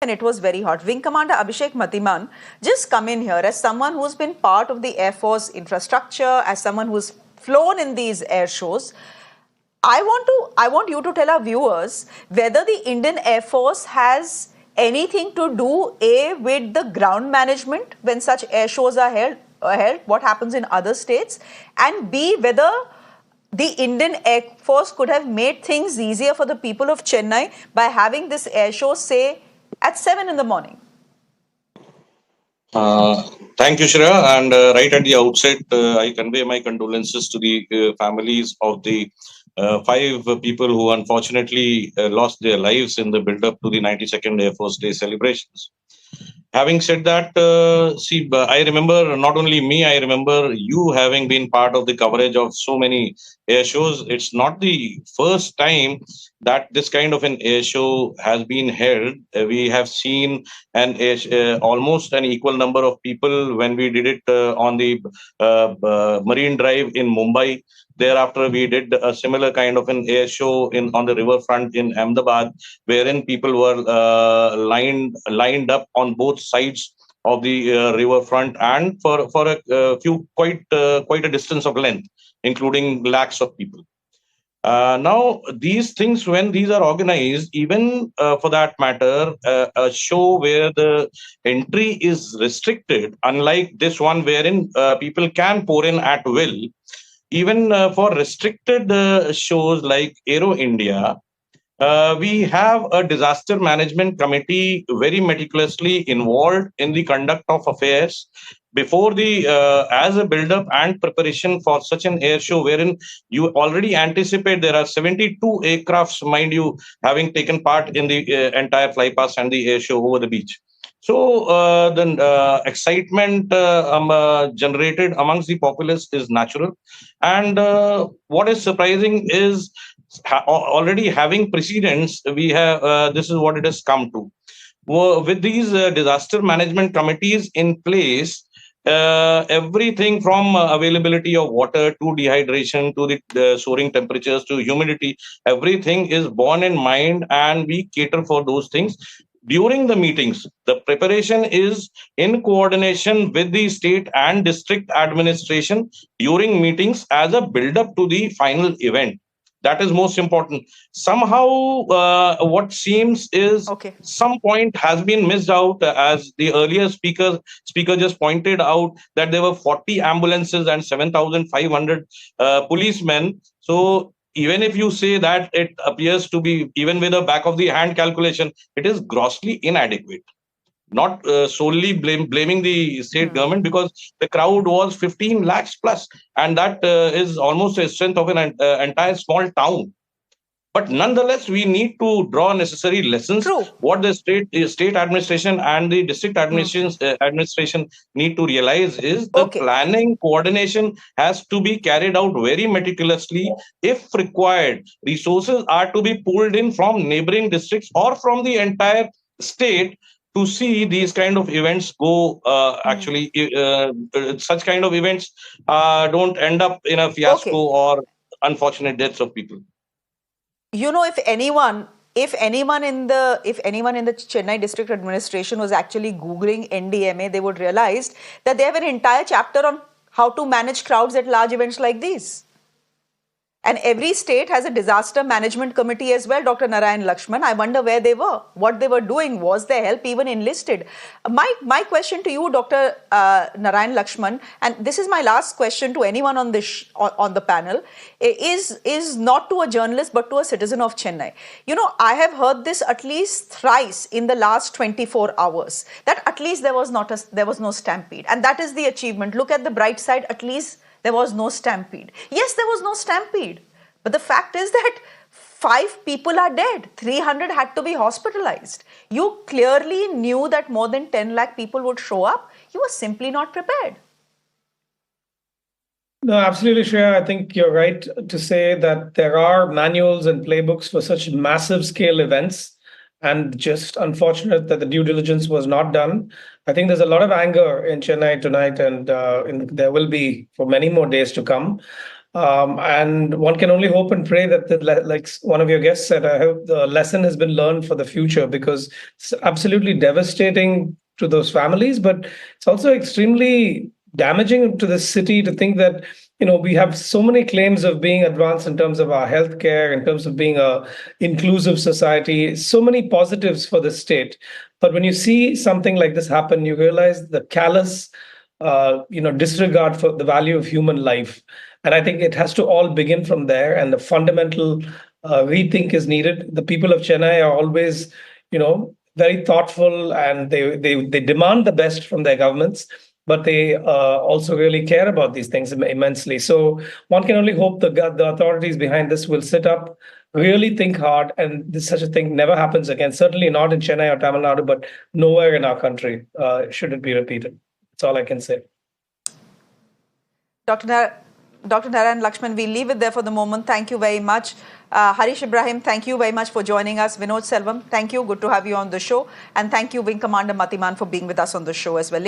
and it was very hot. Wing Commander Abhishek Matiman, just come in here as someone who's been part of the Air Force infrastructure, as someone who's flown in these air shows. I want you to tell our viewers whether the Indian Air Force has anything to do with the ground management when such air shows are held, what happens in other states, and B, whether the Indian Air Force could have made things easier for the people of Chennai by having this air show, say, at 7 in the morning. Uh, Thank you, Shreya. And right at the outset, I convey my condolences to the families of the five people who unfortunately lost their lives in the build-up to the 92nd Air Force Day celebrations. Having said that, I remember not only me, I remember you having been part of the coverage of so many air shows. It's not the first time that this kind of an air show has been held. We have seen almost an equal number of people when we did it on the Marine Drive in Mumbai. Thereafter, we did a similar kind of an air show on the riverfront in Ahmedabad, wherein people were lined up on both sides of the riverfront and for a few quite a distance of length, including lakhs of people. Now, these things, when these are organized, even for that matter, a show where the entry is restricted, unlike this one wherein people can pour in at will, even for restricted shows like Aero India, we have a disaster management committee very meticulously involved in the conduct of affairs before the as a build-up and preparation for such an air show, wherein you already anticipate there are 72 aircrafts, mind you, having taken part in the entire flypast and the air show over the beach. So the excitement generated amongst the populace is natural, and what is surprising is already having precedents. We have this is what it has come to. With these disaster management committees in place, everything from availability of water to dehydration to the soaring temperatures to humidity, everything is borne in mind, and we cater for those things. During the meetings, the preparation is in coordination with the state and district administration during meetings as a build-up to the final event. That is most important. Somehow, what seems is some point has been missed out, as the earlier speaker just pointed out, that there were 40 ambulances and 7,500 policemen. So even if you say that it appears to be, even with a back of the hand calculation, it is grossly inadequate. Not solely blaming the state government, because the crowd was 15 lakhs plus, and that is almost a strength of an entire small town. But nonetheless, we need to draw necessary lessons. True. What the state administration and the district administration need to realize is the planning coordination has to be carried out very meticulously. If required, resources are to be pulled in from neighboring districts or from the entire state to see these kind of events go. Such kind of events don't end up in a fiasco or unfortunate deaths of people. You know, if anyone in the Chennai district administration was actually Googling NDMA, they would realize that they have an entire chapter on how to manage crowds at large events like these. And every state has a disaster management committee as well, Dr. Narayan Lakshman. I wonder where they were, what they were doing. Was their help even enlisted? My question to you, Dr. Narayan Lakshman, and this is my last question to anyone on on the panel, is not to a journalist but to a citizen of Chennai. You know, I have heard this at least thrice in the last 24 hours, that at least there was no stampede. And that is the achievement. Look at the bright side, at least there was no stampede. Yes, there was no stampede. But the fact is that 5 people are dead. 300 had to be hospitalized. You clearly knew that more than 10 lakh people would show up. You were simply not prepared. No, absolutely, Shreya. I think you're right to say that there are manuals and playbooks for such massive scale events, and just unfortunate that the due diligence was not done. I think there's a lot of anger in Chennai tonight, and there will be for many more days to come. And one can only hope and pray that, like one of your guests said, I hope the lesson has been learned for the future, because it's absolutely devastating to those families, but it's also extremely damaging to the city to think that we have so many claims of being advanced in terms of our healthcare, in terms of being a inclusive society, so many positives for the state. But when you see something like this happen, you realize the callous, disregard for the value of human life. And I think it has to all begin from there, and the fundamental rethink is needed. The people of Chennai are always, very thoughtful, and they demand the best from their governments, but they also really care about these things immensely. So one can only hope the authorities behind this will sit up, really think hard, and such a thing never happens again. Certainly not in Chennai or Tamil Nadu, but nowhere in our country should it be repeated. That's all I can say. Dr. Narayan Lakshman, we'll leave it there for the moment. Thank you very much. Harish Ibrahim, thank you very much for joining us. Vinod Selvam, thank you. Good to have you on the show. And thank you, Wing Commander Matiman, for being with us on the show as well.